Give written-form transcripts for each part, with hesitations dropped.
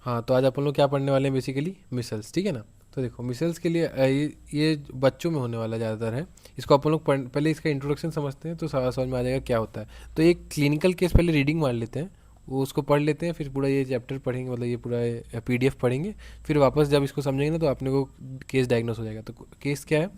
हाँ, तो आज अपन लोग क्या पढ़ने वाले हैं, बेसिकली मिसल्स, ठीक है ना। तो देखो मिसल्स के लिए ये बच्चों में होने वाला ज़्यादातर है। इसको अपन लोग पहले इसका इंट्रोडक्शन समझते हैं तो समझ में आ जाएगा क्या होता है। तो एक क्लिनिकल केस पहले रीडिंग मार लेते हैं, वो उसको पढ़ लेते हैं, फिर पूरा ये चैप्टर पढ़ेंगे, मतलब ये पूरा पीडीएफ पढ़ेंगे। फिर वापस जब इसको समझेंगे ना तो अपने को केस डायग्नोस हो जाएगा। तो केस क्या है?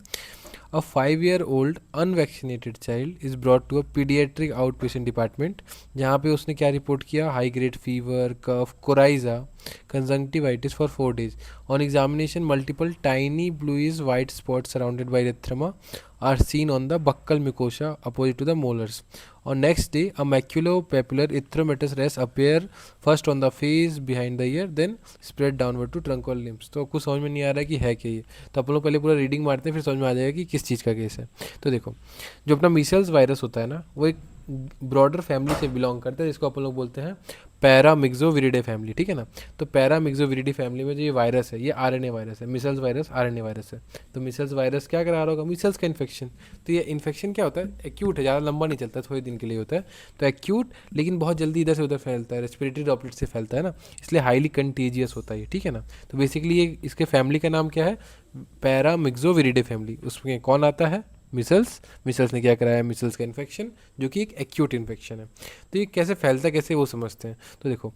A 5-year-old unvaccinated child is brought to a pediatric outpatient department, जहाँ पे उसने क्या रिपोर्ट किया? High grade fever, cough, coryza, conjunctivitis for 4 days. On examination, multiple tiny bluish white spots surrounded by erythema are seen on the buccal mucosa opposite to the molars. On next day, a maculopapular erythematous rash appear first on the face, behind the ear, then spread downward to trunk और limbs. तो कुछ समझ में नहीं आ रहा है कि है क्या ये। तो अपन लोग पहले पूरा रीडिंग मारते हैं, फिर समझ में आ जाएगा कि किस चीज़ का केस है। तो देखो, जो अपना मीसल्स वायरस होता है ना, वो एक ब्रॉडर फैमिली से बिलोंग करता है, जिसको अपन लोग बोलते हैं पैरामिक्सोविरिडे फैमिली, ठीक है ना। तो पैरामिक्सोविरिडे फैमिली में जो ये वायरस है, ये आरएनए वायरस है। मिसल्स वायरस आरएनए वायरस है। तो मिसल्स वायरस क्या करा रहा होगा? मिसल्स का इन्फेक्शन। तो ये इन्फेक्शन क्या होता है? एक्यूट है, ज़्यादा लंबा नहीं चलता है, थोड़े दिन के लिए होता है। तो एक्यूट, लेकिन बहुत जल्दी इधर से उधर फैलता है, रेस्पिरेटरी ड्रॉपलेट से फैलता है ना, इसलिए हाईली कंटेजियस होता है ये, ठीक है ना। तो बेसिकली ये इसके फैमिली का नाम क्या है? पैरामिक्सोविरिडे फैमिली। उसमें कौन आता है? मिसल्स। मिसल्स ने क्या कराया? मिसल्स का इन्फेक्शन, जो कि एक एक्यूट इन्फेक्शन है। तो ये कैसे फैलता है, कैसे वो समझते हैं। तो देखो,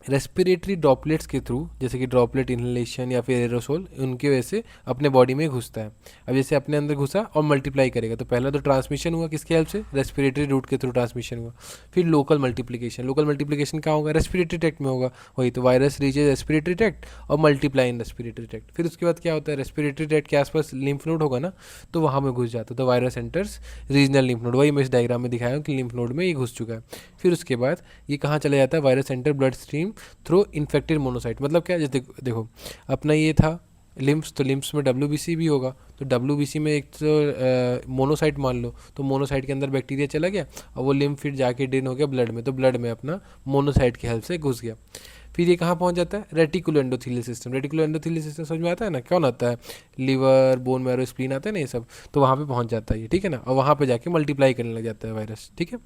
रेस्पिरेटरी ड्रॉपलेट्स के थ्रू, जैसे कि ड्रॉपलेट इनहेलेशन या फिर एरोसोल, उनकी वजह से अपने बॉडी में घुसता है। अब जैसे अपने अंदर घुसा और मल्टीप्लाई करेगा, तो पहला तो ट्रांसमिशन हुआ किसके हेल्प से? रेस्पिरेटरी रूट के थ्रू ट्रांसमिशन हुआ। फिर लोकल मल्टीप्लिकेशन। लोकल मल्टीप्लिकेशन कहाँ होगा? रेस्पिरेटरी ट्रैक्ट में होगा। वही तो, वायरस रीचेज रेस्पिरेटरी ट्रैक्ट और मल्टीप्लाई इन रेस्पिरेटरी ट्रैक्ट। फिर उसके बाद क्या होता है? रेस्पिरेटरी ट्रैक्ट के आसपास लिम्फ नोड होगा ना, तो वहाँ में घुस जाता है। तो virus enters regional lymph node. वही मैं इस डायग्राम में दिखाया हूँ कि लिम्फ नोड में ये घुस चुका है। फिर उसके बाद ये कहाँ चला जाता है? Virus enter blood stream through infected monocyte. मतलब क्या? जैसे देखो, अपना ये था लिम्फ्स, तो लिम्फ्स में डब्ल्यू भी होगा। तो डब्ल्यू में एक तो मोनोसाइट मान लो, तो मोनोसाइट के अंदर बैक्टीरिया चला गया और वो लिम्फ फिर जाके ड्रेन हो गया ब्लड में, तो ब्लड में अपना मोनोसाइट की हेल्प से घुस गया। फिर ये कहाँ पहुँच जाता है? Reticulo endothelial system. Reticulo endothelial system समझ में आता है ना, कौन आता है? लीवर, बोन मैरो, स्प्लीन आता है ना, ये सब। तो वहाँ पे पहुँच जाता है ये, ठीक है ना। और वहाँ पे जाके मल्टीप्लाई करने लग जाता है वायरस, ठीक है।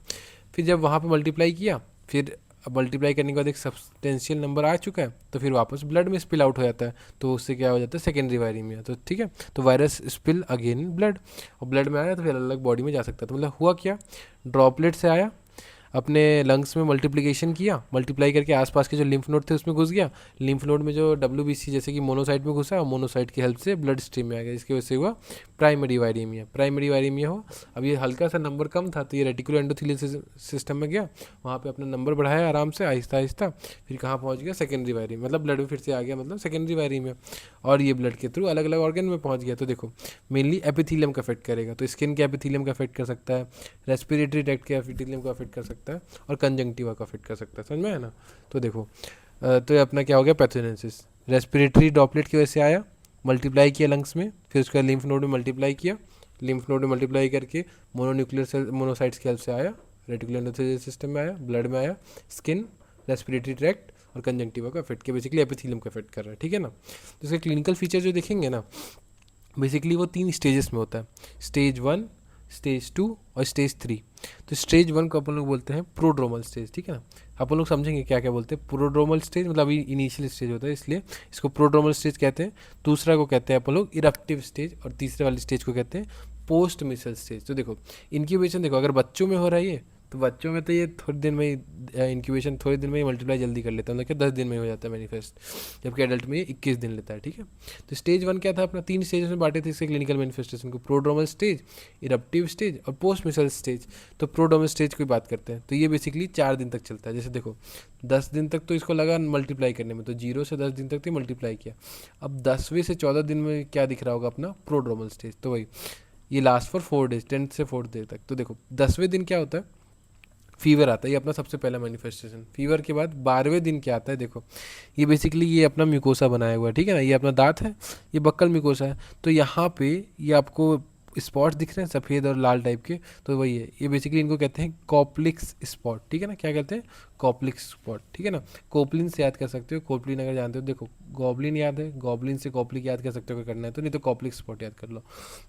फिर जब वहाँ पे मल्टीप्लाई किया, फिर अब मल्टीप्लाई करने के बाद एक सब्सटेंशियल नंबर आ चुका है, तो फिर वापस ब्लड में स्पिल आउट हो जाता है। तो उससे क्या हो जाता है? सेकेंडरी वायरीमिया। तो ठीक है, तो virus spill again in blood, और ब्लड में आया तो फिर अलग अलग बॉडी में जा सकता है। तो मतलब हुआ क्या? ड्रॉपलेट से आया, अपने लंग्स में मल्टीप्लिकेशन किया, मल्टीप्लाई करके आसपास के जो लिम्फ नोड थे उसमें घुस गया। लिम्फ नोड में जो डब्ल्यू जैसे कि मोनोसाइट में घुसा, मोनोसाइट की हेल्प से ब्लड स्ट्रीम में आ गया, जिसकी वजह से हुआ प्राइमरी वायरीमिया। प्राइमरी वायरीमिया हुआ। अब ये हल्का सा नंबर कम था, तो ये रेटिकुलो एंडोथेलियल सिस्टम में गया, वहाँ पे अपना नंबर बढ़ाया आराम से, आहिस्ता आहिस्ता। फिर कहाँ पहुँच गया? सेकेंडरी वायरीमिया, मतलब ब्लड में फिर से आ गया, मतलब सेकेंडरी वायरीमिया। और ये ब्लड के थ्रू अलग अलग ऑर्गन में पहुँच गया। तो देखो, मेनली एपिथीलियम का अफेक्ट करेगा, तो स्किन के एपिथीलियम का अफेक्ट कर सकता है, रेस्पिरेटरी ट्रैक्ट के एपिथीलियम को अफेक्ट कर सकता है, और कंजंक्टिवा का अफेक्ट कर सकता है। समझ में है ना। तो देखो, तो ये अपना क्या हो गया? पैथोजेनेसिस। रेस्पिरेटरी ड्रॉपलेट की वजह से आया, मल्टीप्लाई किया लंग्स में, फिर उसका लिम्फ नोड में मल्टीप्लाई किया, लिम्फ नोड में मल्टीप्लाई करके मोनोन्यूक्लियर सेल, मोनोसाइट्स की हेल्प से आया, रेटिकुलर एंडोथेलियल सिस्टम में आया, ब्लड में आया, स्किन, रेस्पिरेटरी ट्रैक्ट और कंजंक्टिवा का अफेक्ट किया, बेसिकली एपिथेलियम का अफेक्ट कर रहा है, ठीक है ना। तो इसके क्लिनिकल फीचर जो देखेंगे ना, बेसिकली वो 3 स्टेजेस में होता है। स्टेज 1, स्टेज 2 और स्टेज 3। तो स्टेज 1 को अपन लोग बोलते हैं प्रोड्रोमल स्टेज, ठीक है ना। अपन लोग समझेंगे क्या क्या बोलते हैं। प्रोड्रोमल स्टेज मतलब अभी इनिशियल स्टेज होता है, इसलिए इसको प्रोड्रोमल स्टेज कहते हैं। दूसरा को कहते हैं अपन लोग इरप्टिव स्टेज, और तीसरे वाले स्टेज को कहते हैं पोस्ट मिसल स्टेज। तो देखो, इनक्यूबेशन देखो, अगर बच्चों में हो रहा है ये, तो बच्चों में तो ये थोड़ी दिन में ही इंक्यूबेशन, थोड़े दिन में ही मल्टीप्लाई जल्दी कर लेता है, मतलब क्या 10 दिन में हो जाता है मैनिफेस्ट, जबकि एडल्ट में ये 21 दिन लेता है, ठीक है। तो स्टेज 1 क्या था? अपना 3 स्टेज में बांटे थे इसके क्लिनिकल मैनिफेस्टेशन को, प्रोड्रोमल स्टेज, इरप्टिव स्टेज और पोस्ट मिसल स्टेज। तो प्रोड्रोमल स्टेज की बात करते हैं, तो ये बेसिकली 4 दिन तक चलता है। जैसे देखो, 10 दिन तक तो इसको लगा मल्टीप्लाई करने में, तो 0 से 10 दिन तक तो मल्टीप्लाई किया। अब 10वें से 14 दिन में क्या दिख रहा होगा? अपना प्रोड्रोमल स्टेज। तो वही, ये लास्ट फॉर 4 डेज, 10 से 4 डेज तक। तो देखो, 10वें दिन क्या होता है? फीवर आता है, ये अपना सबसे पहला मैनिफेस्टेशन। फीवर के बाद 12वें दिन क्या आता है? देखो, ये बेसिकली ये अपना म्यूकोसा बनाया हुआ है, ठीक है ना। ये अपना दांत है, ये बक्कल म्यूकोसा है। तो यहाँ पे ये आपको स्पॉट्स दिख रहे हैं सफ़ेद और लाल टाइप के, तो वही है। ये बेसिकली इनको कहते हैं कॉप्लिक्स स्पॉट, ठीक है ना। क्या कहते हैं? कॉप्लिक्स स्पॉट, ठीक है ना। कोपलिन से याद कर सकते हो, कोपलिन अगर जानते हो, देखो गॉबलिन याद है, गॉबलिन से कॉप्लिक याद कर सकते हो अगर करना है तो, नहीं तो कॉप्लिक्स स्पॉट याद कर लो।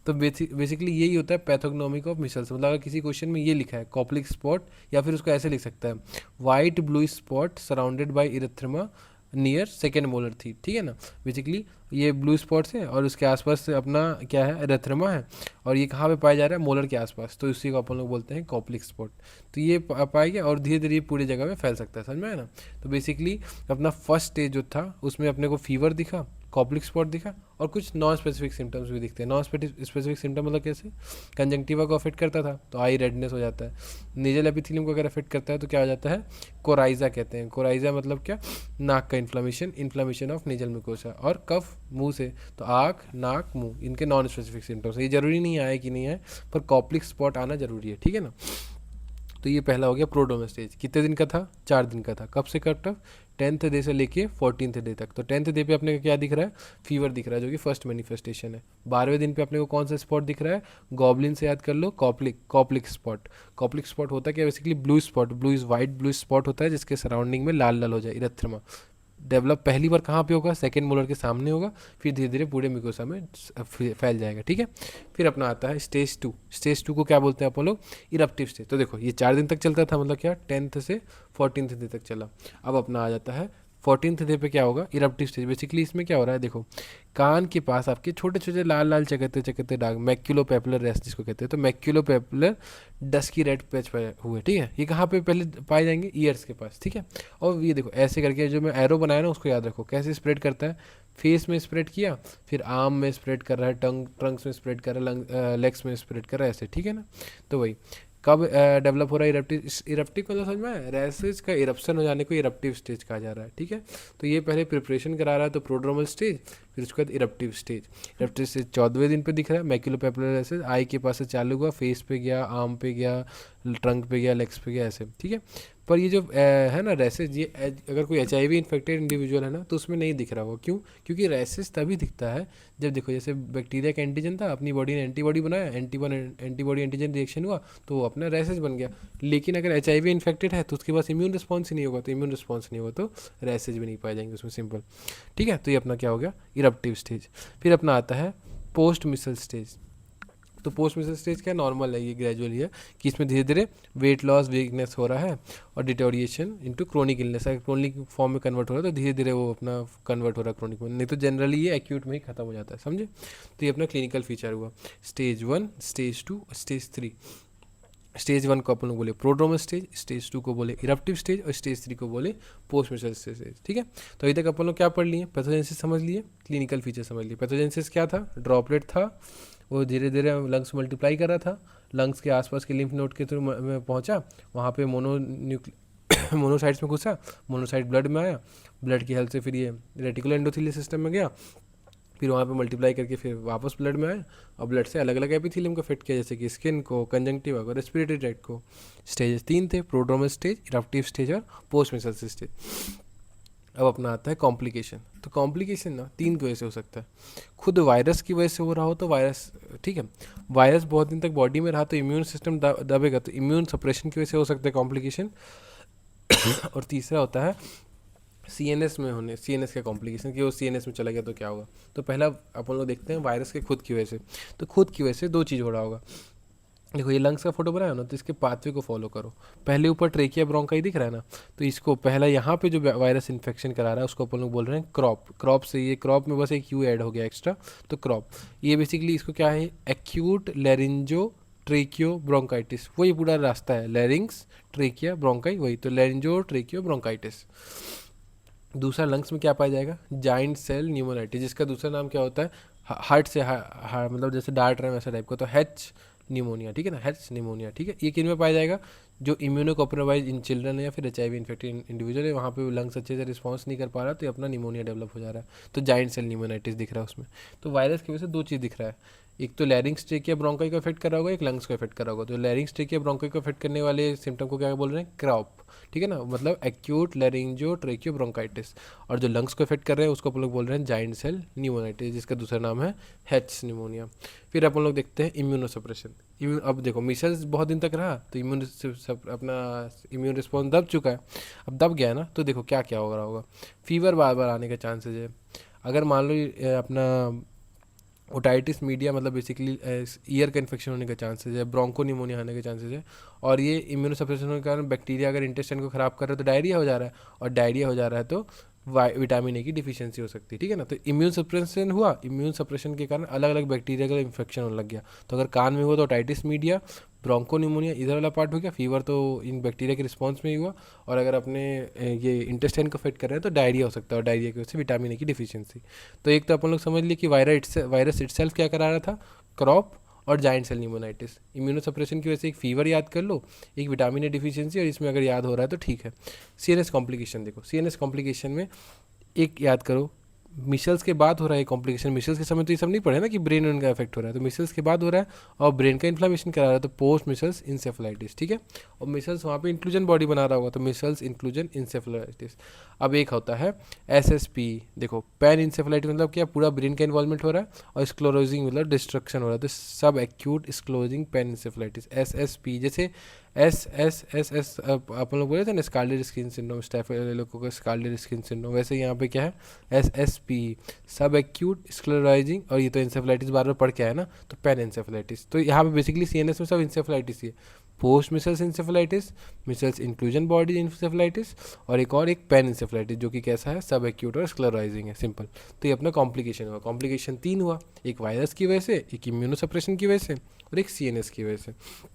तो बेसिकली यही होता है पैथोग्नोमिक ऑफ मिसल्स। मतलब अगर किसी क्वेश्चन में ये लिखा है कॉप्लिक स्पॉट, या फिर उसको ऐसे लिख सकता है, white blue spot surrounded by erythema near second molar थी, ठीक है ना। बेसिकली ये ब्लू स्पॉट्स है और उसके आसपास अपना क्या है, एरेथ्रमा है, और ये कहाँ पे पाया जा रहा है, मोलर के आसपास, तो इसी को अपन लोग बोलते हैं कॉप्लिक स्पॉट। तो ये पाया गया और धीरे धीरे ये पूरी जगह में फैल सकता है, समझ में आया ना। तो बेसिकली अपना फर्स्ट स्टेज जो था उसमें अपने को फीवर दिखा, कॉप्लिक स्पॉट दिखा, और कुछ नॉन स्पेसिफिक सिम्टम्स भी दिखते हैं। नॉन स्पेसिफिक सिम्टम मतलब कैसे, कंजंक्टिवा को अफेक्ट करता था तो आई रेडनेस हो जाता है, नेजल एपिथेलियम को अगर अफेक्ट करता है तो क्या हो जाता है, कोराइजा कहते हैं। कोराइजा मतलब क्या, नाक का इन्फ्लामेशन ऑफ नेजल म्यूकोसा, और कफ मुंह से, तो आँख नाक मुंह, इनके नॉन स्पेसिफिक सिम्टम्स। ये जरूरी नहीं आए कि नहीं है, पर कॉप्लिक स्पॉट आना जरूरी है, ठीक है ना। तो ये पहला हो गया प्रोड्रोमा स्टेज। कितने दिन का था, 4 दिन का था। कब से कब तक, 10th डे से लेके 14th डे तक। तो 10th डे पे अपने को क्या दिख रहा है, फीवर दिख रहा है, जो कि फर्स्ट मैनिफेस्टेशन है। 12वें दिन पे अपने को कौन सा स्पॉट दिख रहा है, गॉबलिन से याद कर लो, कॉप्लिक स्पॉट। कॉप्लिक स्पॉट होता है क्या, basically blue spot, blue is white blue spot होता है जिसके सराउंडिंग में लाल लाल हो जाए, इरेथ्रमा। डेवलप पहली बार कहाँ पे होगा, सेकेंड मोलर के सामने होगा, फिर धीरे धीरे पूरे म्यूकोसा में फैल जाएगा, ठीक है। फिर अपना आता है स्टेज 2। स्टेज 2 को क्या बोलते हैं अपन लोग, इरप्टिव स्टेज। तो देखो ये 4 दिन तक चलता था, मतलब क्या, 10th से 14th डे तक चला। अब अपना आ जाता है 14th डे पे क्या होगा, इरप्टिव स्टेज। बेसिकली इसमें क्या हो रहा है, देखो कान के पास आपके छोटे छोटे लाल लाल चकत्ते चकत्ते दाग, मैक्यूलोपेपुलर रेस्ट जिसको कहते हैं, तो मैक्यूलोपेपुलर डस्की रेड पैच हुए, ठीक है। ये कहाँ पे पहले पाए जाएंगे, ईयर्स के पास, ठीक है। और ये देखो ऐसे करके जो मैं एरो बनाया ना उसको याद रखो, कैसे स्प्रेड करता है, फेस में स्प्रेड किया, फिर आर्म में स्प्रेड कर रहा है, ट्रंक्स में स्प्रेड कर रहा है, लेग्स में स्प्रेड कर रहा है, ऐसे, ठीक है ना। तो वही कब डेवलप हो रहा है, इरप्टिव मतलब समझ में आया, रैसेज का इरप्शन हो जाने को इरप्टिव स्टेज कहा जा रहा है, ठीक है। तो ये पहले प्रिपरेशन करा रहा है, तो प्रोड्रोमल स्टेज, फिर उसके बाद इरप्टिव स्टेज। इरप्टिव स्टेज 14वें दिन पे दिख रहा है, मैक्यूलोपेपुलर रैसेज आई के पास से चालू हुआ, फेस पे गया, आर्म पे गया, ट्रंक पे गया, लेग्स पे गया, ऐसे, ठीक है। पर ये जो है ना रैसेज, ये अगर कोई HIV इन्फेक्टेड इंडिविजुअल है ना तो उसमें नहीं दिख रहा होगा, क्यों, क्योंकि रैसेज तभी दिखता है जब देखो जैसे बैक्टीरिया का एंटीजन था, अपनी बॉडी ने एंटीबॉडी बनाया, एंटीबॉडी एंटीजन रिएक्शन हुआ तो वो अपना रैसेज बन गया। लेकिन अगर HIV इन्फेक्टेड है तो उसके पास इम्यून रिस्पॉन्स ही नहीं होगा, तो इम्यून रिस्पॉन्स नहीं होगा तो रैसेज भी नहीं पाए जाएंगे उसमें, सिंपल, ठीक है। तो ये अपना क्या हो गया, इरप्टिव स्टेज। फिर अपना आता है पोस्ट मिसल स्टेज। तो पोस्ट मिसल स्टेज क्या, नॉर्मल है, ये ग्रेजुअली है कि इसमें धीरे धीरे वेट लॉस, वीकनेस हो रहा है, और डिटोरिएशन इनटू क्रोनिक इलनेस, अगर क्रोनिक फॉर्म में कन्वर्ट हो रहा है तो धीरे धीरे वो अपना कन्वर्ट हो रहा है क्रोनिक में, नहीं तो जनरली ये एक्यूट में ही खत्म हो जाता है, समझे। तो ये अपना क्लिनिकल फीचर हुआ, स्टेज 1, स्टेज 2, स्टेज 3। स्टेज 1 को अपन लोग बोले प्रोड्रोमल स्टेज, स्टेज 2 को बोले इरप्टिव स्टेज, और स्टेज 3 को बोले पोस्ट मिसल स्टेज, ठीक है। तो अभी तक अपन लोग क्या पढ़ लिए, पैथोजेनेसिस समझ लिए, क्लिनिकल फीचर समझ लिए। पैथोजेनेसिस क्या था, ड्रॉपलेट था, वो धीरे धीरे लंग्स मल्टीप्लाई कर रहा था, लंग्स के आसपास के लिम्फ नोड के थ्रू में पहुंचा, वहाँ पे मोनोसाइट्स में घुसा, मोनोसाइट ब्लड में आया, ब्लड की हेल्प से फिर ये रेटिकुलर एंडोथेलियल सिस्टम में गया, फिर वहाँ पे मल्टीप्लाई करके फिर वापस ब्लड में आया, और ब्लड से अलग अलग एपिथेलियम को फिट किया, जैसे कि स्किन को, कंजंक्टिवा को, रेस्पिरेटरी ट्रैक्ट को। स्टेज 3 थे, प्रोड्रोमल स्टेज, इरप्टिव स्टेज और पोस्ट मिसल स्टेज। अब अपना आता है कॉम्प्लिकेशन। तो कॉम्प्लिकेशन ना 3 की वजह से हो सकता है, खुद वायरस की वजह से हो रहा हो तो वायरस, ठीक है, वायरस बहुत दिन तक बॉडी में रहा तो इम्यून सिस्टम दबेगा, तो इम्यून सप्रेशन की वजह से हो सकता है कॉम्प्लिकेशन। और तीसरा होता है CNS में होने, CNS का कॉम्प्लिकेशन, कि वो CNS में चला गया तो क्या होगा। तो पहला अपन लोग देखते हैं वायरस के खुद की वजह से। तो खुद की वजह से 2 चीज़ हो रहा होगा, देखो ये लंग्स का फोटो बनाया ना, तो इसके पाथवे को फॉलो करो। पहले ऊपर ट्रेकिया ब्रोंकाई दिख रहा है ना, तो इसको पहला यहाँ पे जो वायरस इन्फेक्शन करा रहा है उसको अपन लोग बोल रहे हैं क्रॉप से, ये क्रॉप में बस एक यू ऐड हो गया एक्स्ट्रा, तो क्रॉप। ये बेसिकली इसको क्या है, एक्यूट लेरिंजो ट्रेकियो ब्रोंकाइटिस, वही पूरा रास्ता है, लेरिंग्स ट्रेकिया ब्रोंकाई, वही तो लेरिंजो ट्रेकियो ब्रोंकाइटिस। दूसरा लंग्स में क्या पाया जाएगा, जाइंट सेल न्यूमोनाइटिस, जिसका दूसरा नाम क्या होता है, हार्ट से मतलब जैसे डार्ट रहे वैसा टाइप का, तो हेच निमोनिया, ठीक है ना, हेच निमोनिया, ठीक है। ये किन में पाया जाएगा, जो इम्यूनो कॉम्प्रोमाइज इन चिल्ड्रन है या फिर HIV इन्फेक्टेड इंडिविजुअल है, वहाँ पे लंग्स अच्छे से रिस्पॉन्स नहीं कर पा रहा, तो ये अपना निमोनिया डेवलप हो जा रहा है, तो जाइंट सेल न्यूमोनाइटिस दिख रहा है उसमें। तो वायरस की वजह से 2 चीज़ दिख रहा है, एक तो लैरिंग्स ट्रेकिया ब्रोंकाई को इफेक्ट कर रहा होगा, एक लंग्स को इफेक्ट कर रहा होगा। तो लैरिंग्स ट्रेकिया ब्रोंकाई को इफेक्ट करने वाले सिम्टम को क्या बोल रहे हैं, क्रॉप, ठीक है ना, मतलब एक्यूट लैरिंजो ट्रेकियो ब्रोंकाइटिस। और जो लंग्स को इफेक्ट कर रहे हैं उसको अपन लोग बोल रहे हैं जाइंट सेल न्यूमोनाइटिस, जिसका दूसरा नाम है हेच निमोनिया। फिर अपन लोग देखते हैं इम्यूनोसप्रेशन। अब देखो मिसल्स बहुत दिन तक रहा तो अपना इम्यून रिस्पॉन्स दब चुका है, अब दब गया है ना, तो देखो क्या क्या हो रहा होगा, फीवर बार बार आने के चांसेस है, अगर मान लो अपना ओटाइटिस मीडिया मतलब बेसिकली ईयर का इन्फेक्शन होने के चांसेस है, ब्रोंको निमोनिया होने के चांसेस है, और ये इम्यूनोसप्रेशन के कारण बैक्टीरिया अगर इंटेस्टाइन को ख़राब कर रहा है तो डायरिया हो जा रहा है, और डायरिया हो जा रहा है तो विटामिन ए की डिफिशियंसी हो सकती है, ठीक है ना। तो इम्यून सप्रेशन हुआ, इम्यून सप्रेशन के कारण अलग अलग बैक्टीरिया का इन्फेक्शन होने लग गया। तो अगर कान में हुआ तो ओटाइटिस मीडिया, ब्रोंको निमोनिया इधर वाला पार्ट हो गया, फीवर तो इन बैक्टीरिया के रिस्पॉन्स में ही हुआ, और अगर अपने ये इंटेस्टाइन को अफेक्ट कर रहे हैं तो डायरिया हो सकता है, और डायरिया की वजह से विटामिन ए की डिफिशियंसी। तो एक तो अपन लोग समझ लिए कि वायरस इटसेल्फ क्या करा रहा था, क्रॉप और giant cell pneumonitis. Immuno suppression की वजह से एक फीवर याद कर लो, एक विटामिन ए डिफिशियंसी, और इसमें अगर याद हो रहा है तो ठीक है। सीएनएस कॉम्प्लिकेशन देखो, सीएनएस कॉम्प्लिकेशन में एक याद करो, मिसल्स के बाद हो रहा है कॉम्प्लिकेशन। मिसल्स के समय तो ये सब नहीं पढ़े ना कि ब्रेन उनका इफेक्ट हो रहा है, तो मिसल्स के बाद हो रहा है और ब्रेन का इन्फ्लामेशन करा रहा है, तो पोस्ट मिसल्स इंसेफलाइटिस, ठीक है। और मिसल्स वहाँ पे इंक्लूजन बॉडी बना रहा होगा, तो मिसल्स इंक्लूजन इंसेफलाइटिस। अब एक होता है एसएसपी, देखो पैन इंसेफलाइटिस मतलब क्या, पूरा ब्रेन का इन्वॉल्वमेंट हो रहा है, और स्क्लोरोजिंग मतलब डिस्ट्रक्शन हो रहा है, तो सब acute sclerosing panencephalitis. SSP जैसे एस अपन लोग बोले थे ना, scarlet skin syndrome, staphylococcus scarlet skin syndrome, वैसे यहाँ पे क्या है एसएसपी, सब एक्यूट स्क्लेराइजिंग, और ये तो इंसेफलाइटिस बार बार पढ़ के आया ना, तो पैन इंसेफलाइटिस। तो यहाँ पे बेसिकली सीएनएस में सब इंसेफलाइटिस ही है, post measles encephalitis, micelles inclusion body encephalitis, और एक पैन इंसेफलाइटिस जो कि कैसा है, सब एक्यूट और स्क्लेराइजिंग है, सिंपल। तो ये अपना कॉम्प्लिकेशन हुआ, कॉम्प्लिकेशन 3 हुआ, एक वायरस की वजह से, एक इम्यूनोसप्रेशन की वजह से, और एक सीएनएस की वजह से।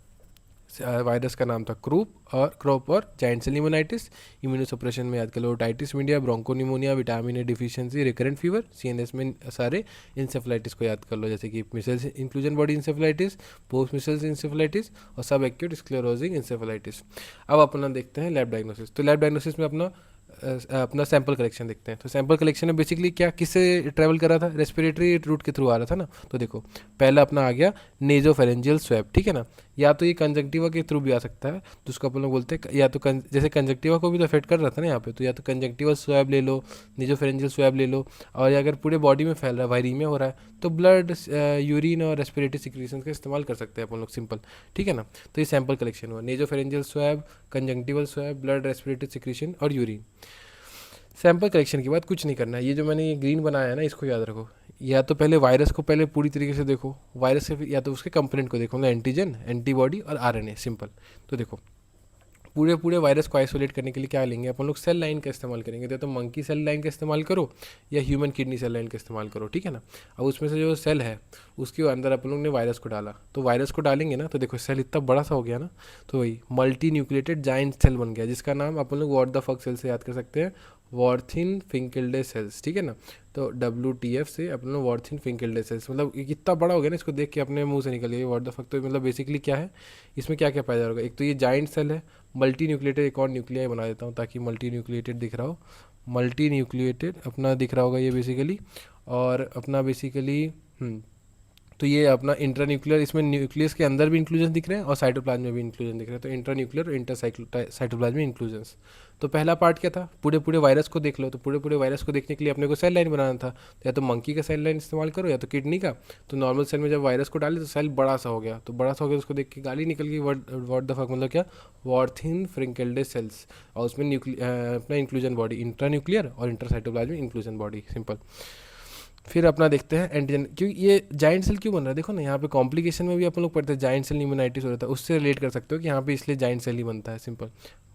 वायरस का नाम था क्रॉप और जाइंट सेल न्यूमोनाइटिस। इम्यूनोसप्रेशन में याद कर लो otitis media, bronchopneumonia, vitamin A deficiency, recurrent fever. CNS में सारे इंसेफलाइटिस को याद कर लो, जैसे कि measles inclusion body encephalitis, post measles encephalitis, और सब एक्यूट स्क्लेरोजिंग इंसेफलाइटिस। अब अपना देखते हैं लैब डायग्नोसिस। तो लैब डायग्नोसिस में अपना सैंपल कलेक्शन देखते हैं। तो सैंपल कलेक्शन में बेसिकली क्या, किससे ट्रैवल कर रहा था, रेस्पिरेटरी रूट के थ्रू आ रहा था ना। तो देखो पहला अपना आ गया नेजोफेरेंजियल स्वैब, ठीक है ना। या तो ये कंजक्टिवा के थ्रू भी आ सकता है, जिसको अपन लोग बोलते हैं, या तो जैसे कंजक्टिवा को भी तो अफेक्ट कर रहा था ना यहाँ पे, तो या तो कंजक्टिवल स्वैब ले लो, नेजोफेरेंजियल स्वैब ले लो, और अगर पूरे बॉडी में फैल रहा है, वायरीमिया हो रहा है, तो ब्लड, यूरिन और रेस्पिरेटरी सिक्रीशन का इस्तेमाल कर सकते हैं अपन लोग, सिंपल, ठीक है ना। तो ये सैंपल कलेक्शन हुआ, nasopharyngeal swab, conjunctival swab, blood, respiratory secretion और यूरिन। सैंपल कलेक्शन के बाद कुछ नहीं करना है, ये जो मैंने ये ग्रीन बनाया है ना, इसको याद रखो। या तो पहले वायरस को पहले पूरी तरीके से देखो, वायरस से या तो उसके कंपोनेंट को देखो, मतलब एंटीजन, एंटीबॉडी और आरएनए, सिंपल। तो देखो पूरे वायरस को आइसोलेट करने के लिए क्या लेंगे अपन लोग, सेल लाइन का इस्तेमाल करेंगे, तो मंकी सेल लाइन का इस्तेमाल करो या ह्यूमन किडनी सेल लाइन का इस्तेमाल करो, ठीक है ना। अब उसमें से जो सेल है उसके अंदर अपन लोग ने वायरस को डाला, तो वायरस को डालेंगे ना, तो देखो सेल इतना बड़ा सा हो गया ना, तो वही मल्टी न्यूक्लिएटेड जाइंट सेल बन गया, जिसका नाम अपन लोग व्हाट द फक सेल से याद कर सकते हैं, वॉर्थिन फिंकिल्डे सेल्स, ठीक है ना। तो WTF से अपने वॉर्थिन फिंकिल्डे सेल्स, मतलब ये कितना बड़ा हो गया ना, इसको देख के अपने मुंह से निकल गया व्हाट द फक। तो मतलब बेसिकली क्या है, इसमें क्या क्या पाया जाएगा, एक तो ये जाइंट सेल है, मल्टी न्यूक्लिएटेड, एक और न्यूक्लियाई बना देता हूँ ताकि मल्टी न्यूक्लिएटेड दिख रहा हो, मल्टी न्यूक्लिएटेड अपना दिख रहा होगा ये बेसिकली, और अपना बेसिकली तो ये अपना इंट्रान्यूक्लियर, इसमें न्यूक्लियस के अंदर भी इंक्लूजन दिख रहे हैं और साइटोप्लाज्म में भी इंक्लूजन दिख रहे हैं, तो इंट्रान्यूक्लियर और इंटर साइटोप्लाज्म में इंक्लूजन्स। तो पहला पार्ट क्या था, पूरे वायरस को देख लो, तो पूरे वायरस को देखने के लिए अपने को सेल लाइन बनाना था, तो या तो मंकी का सेल लाइन इस्तेमाल करो या तो किडनी का। तो नॉर्मल सेल में जब वायरस को डाले तो सेल बड़ा सा हो गया, तो बड़ा सा हो गया, उसको देख के गाली निकल गई, व्हाट द फक, मतलब क्या, वॉर्थिन फ्रिंकेल्डे सेल्स, और उसमें अपना इंक्लूजन बॉडी इंट्रान्यूक्लियर और इंटरसाइटोप्लाज्म इंक्लूजन बॉडी, सिंपल। फिर अपना देखते हैं एंटीजन, क्योंकि ये जाइंट सेल क्यों बन रहा है, देखो ना यहाँ पे कॉम्प्लिकेशन में भी अपन लोग पढ़ते हैं जाइंट सेल न्यूमोनाइटिस हो रहा था, उससे रिलेट कर सकते हो कि यहाँ पे इसलिए जाइंट सेल ही बनता है, सिंपल।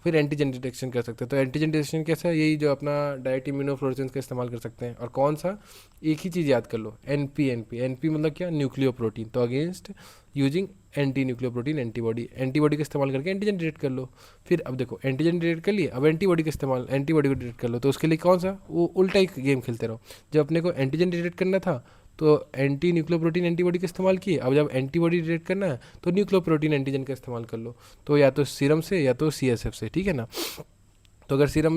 फिर एंटीजन डिटेक्शन कर सकते हैं, तो एंटीजन डिटेक्शन कैसा है, यही जो अपना डायरेक्ट इम्यूनोफ्लोरेसेंस का इस्तेमाल कर सकते हैं, और कौन सा, एक ही चीज़ याद कर लो, एनपी मतलब क्या, न्यूक्लियो प्रोटीन, तो against using anti nucleo protein antibody का इस्तेमाल करके एंटीजन डिटेक्ट कर लो। फिर अब देखो एंटीजन डिटेक्ट कर लिए, अब एंटीबॉडी को डिटेक्ट कर लो, तो उसके लिए कौन सा, वो उल्टा ही गेम खेलते रहो। जब अपने को एंटीजन डिटेक्ट करना था तो एंटी न्यूक्लियो प्रोटीन एंटीबॉडी का इस्तेमाल किए, अब जब एंटीबॉडी डिटेक्ट करना है तो न्यूक्लियो प्रोटीन एंटीजन का इस्तेमाल कर लो, तो या तो सीरम से या तो CSF से, ठीक है ना। तो अगर सीरम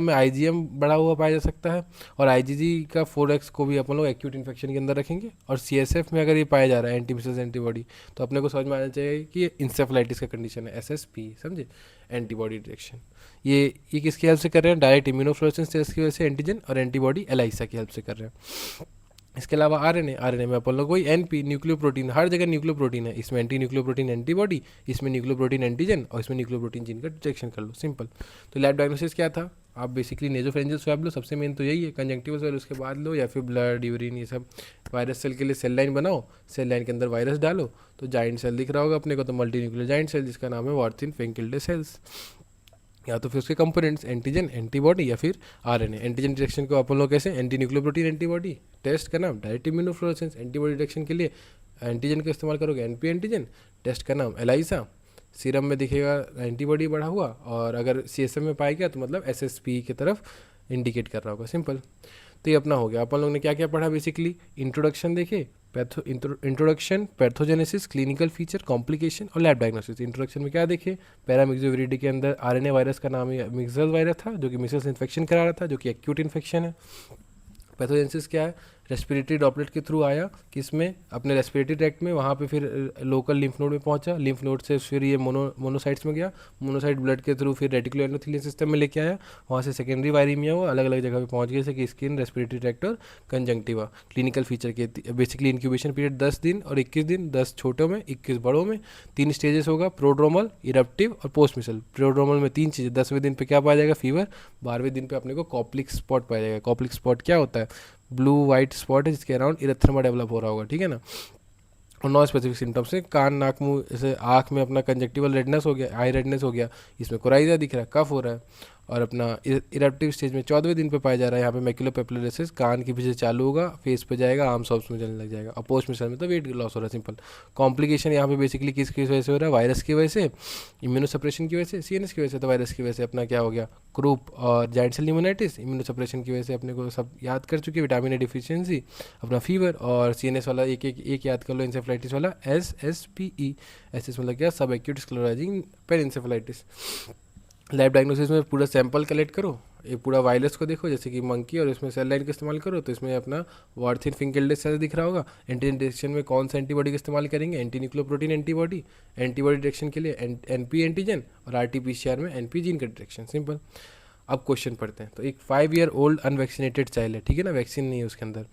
में IgM बढ़ा हुआ पाया जा सकता है, और IgG का 4x को भी अपन लोग एक्यूट इन्फेक्शन के अंदर रखेंगे, और CSF में अगर ये पाया जा रहा है एंटी मिसल्स एंटीबॉडी, तो अपने को समझ में आना चाहिए कि ये इंसेफलाइटिस का कंडीशन है, SSP, समझे, एंटीबॉडी डिटेक्शन। ये किसकी हेल्प से कर रहे हैं, डायरेक्ट इम्यूनोफ्लोरेसेंस टेस्ट की वजह से एंटीजन, और एंटीबॉडी ELISA की हेल्प से कर रहे हैं। इसके अलावा आरएनए में अपन लोग वही एनपी न्यूक्लियो प्रोटीन, हर जगह न्यूक्लियो प्रोटीन है, इसमें एंटी न्यूक्लियो प्रोटीन एंटीबॉडी, इसमें न्यूक्लियो प्रोटीन एंटीजन, और इसमें न्यूक्लियो प्रोटीन जीन का डिटेक्शन कर लो, सिंपल। तो लैब डायग्नोसिस क्या था, आप बेसिकली नेजोफेरेंजियल स्वैब लो, सबसे मेन तो यही है, कंजक्टिवल स्वैब उसके बाद लो, या फिर ब्लड, यूरिन, ये सब। वायरस सेल के लिए सेल लाइन बनाओ, सेल लाइन के अंदर वायरस डालो, तो जाइंट सेल दिख रहा होगा अपने को, तो मल्टी न्यूक्लियर जाइंट सेल, जिसका नाम है वॉर्थिन फिंकिल्डे सेल्स। या तो फिर उसके कंपोनेंट्स एंटीजन, एंटीबॉडी या फिर आरएनए। एंटीजन डिटेक्शन को अपन लोग कैसे, एंटी न्यूक्लियोप्रोटीन एंटीबॉडी टेस्ट का नाम डायरेक्ट इम्यूनोफ्लोरेसेंस। एंटीबॉडी डिटेक्शन के लिए एंटीजन का इस्तेमाल करोगे, एनपी एंटीजन। टेस्ट का नाम एलाइसा। सीरम में दिखेगा एंटीबॉडी बढ़ा हुआ, और अगर सीएसएफ में पाया गया तो मतलब एसएसपी की तरफ इंडिकेट कर रहा होगा, सिंपल। तो ये अपना हो गया। अपन लोग ने क्या क्या पढ़ा बेसिकली, इंट्रोडक्शन देखे, introduction, pathogenesis, clinical feature, complication और लैब डायग्नोसिस। इंट्रोडक्शन में क्या देखे, पैरामिक्सोविरिडी के अंदर आरएनए वायरस का नाम मिक्सल वायरस था, जो कि मिसल्स इन्फेक्शन करा रहा था, जो कि एक्यूट इन्फेक्शन है। पैथोजेनेसिस क्या है, रेस्पिरेटरी ड्रॉपलेट के थ्रू आया, किसमें, अपने रेस्पिरेटरी ट्रैक्ट में, वहाँ पे फिर लोकल लिम्फ नोड में पहुंचा, लिम्फ नोड से फिर ये मोनोसाइट्स में गया, मोनोसाइट ब्लड के थ्रू फिर रेटिकुलर एंडोथेलियन सिस्टम में लेके आया, वहाँ से सेकेंडरी वायरीमिया हुआ, अलग अलग जगह पे पहुंच गए, जैसे कि स्किन, रेस्पिरेटरी ट्रैक्ट और कंजंक्टिवा। क्लिनिकल फीचर के बेसिकली इंक्यूबेशन पीरियड 10 दिन और 21 दिन, 10 छोटों में 21 बड़ों में। 3 स्टेजेस होगा, प्रोड्रोमल, इरप्टिव और पोस्ट मिसल। प्रोड्रोमल में 3 चीज़ें, 10वें दिन पे क्या पाया जाएगा, फीवर। 12वें दिन पे अपने को कॉप्लिक स्पॉट पाया जाएगा। कॉप्लिक स्पॉट क्या होता है, ब्लू वाइट स्पॉट है जिसके अराउंड इरेथ्रमा डेवलप हो रहा होगा, ठीक है ना। और नॉन स्पेसिफिक सिम्टम्स है, कान, नाक, मुंह, जैसे आँख में अपना कंजक्टिवल रेडनेस हो गया, आई रेडनेस हो गया, इसमें कोराइजा दिख रहा है, कफ हो रहा है। और अपना इरप्टिव स्टेज में 14वें दिन पे पाया जा रहा है, यहाँ पे मैक्युलोपेपुलरिसिस, कान के पीछे चालू होगा, फेस पे जाएगा, आर्म सॉफ्ट में चलने लग जाएगा। और पोस्ट मिसल में तो वेट लॉस हो रहा है, सिंपल। कॉम्प्लिकेशन यहाँ पे बेसिकली किस वजह से हो रहा है, वायरस की वजह से, इम्यूनोसप्रेशन की वजह से, सीएनएस की वजह से, तो वायरस की वजह से अपना क्या हो गया, क्रूप और जाइंट सेल न्यूमोनाइटिस। इम्यूनोसप्रेशन की वजह से अपने को सब याद कर चुके, विटामिन ए डिफिशियंसी, अपना फीवर। और सीएनएस वाला एक याद कर लो, इंसेफ्लाइटिस वाला SSPE। एस मतलब क्या, सब एक्यूट स्क्लेरोसिस पेनिन्सेफलाइटिस। लैब डायग्नोसिस में पूरा सैंपल कलेक्ट करो, ये पूरा वायरस को देखो, जैसे कि मंकी, और इसमें सेल लाइन का इस्तेमाल करो, तो इसमें अपना वार्थिन फिंकेल्डेस सेल दिख रहा होगा। एंटीजन डिटेक्शन में कौन सा एंटीबॉडी का इस्तेमाल करेंगे, anti nucleoprotein antibody. Antibody detection के लिए एनपी एंटीजन, और आरटीपीसीआर में एनपी जीन का डिटेक्शन, सिंपल। अब क्वेश्चन पढ़ते हैं। तो एक 5 ईयर ओल्ड अनवैक्सीनेटेड चाइल्ड है, ठीक है ना, वैक्सीन नहीं है उसके अंदर,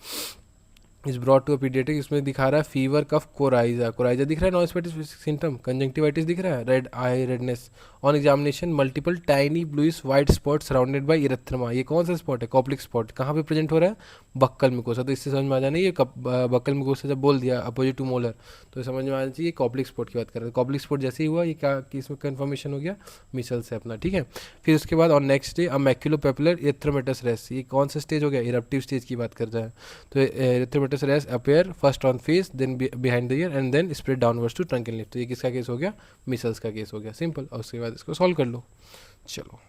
इज ब्रॉट टू पीडियाट्रिक। इसमें दिखा रहा है फीवर, कफ, कोराइजा। कोराइजा दिख रहा है, नॉन स्पेसिफिक सिम्टम, कंजंक्टिवाइटिस दिख रहा है, red eye redness. On examination multiple tiny bluish white spot surrounded by erythema. ये कौन सा स्पॉट है, कॉप्लिक स्पॉट। कहाँ पे प्रेजेंट हो रहा है, बक्कल मिकोसा। तो इससे समझ में आ जाना, ये बक्कल मिकोसा जब बोल दिया अपोजिट टू मोलर, तो समझ में आना चाहिए कॉप्लिक स्पॉट की बात कर रहे हैं। कॉप्लिक स्पॉट जैसे ही हुआ, ये क्या कि इसमें कन्फर्मेशन हो गया, मिसल्स है अपना, ठीक है। फिर उसके बाद ऑन नेक्स्ट डे मैक्युलोपेपुलर एरिथ्रोमेटस रेस, ये कौन सा स्टेज हो गया, इरप्टिव स्टेज की बात कर रहा है। तो erythematous rash appear first on face, then behind the ear, and then spread downwards to trunk and lip. तो ये किसका केस हो गया, मिसल्स का केस हो गया, सिंपल। और उसके बाद इसको सॉल्व कर लो, चलो।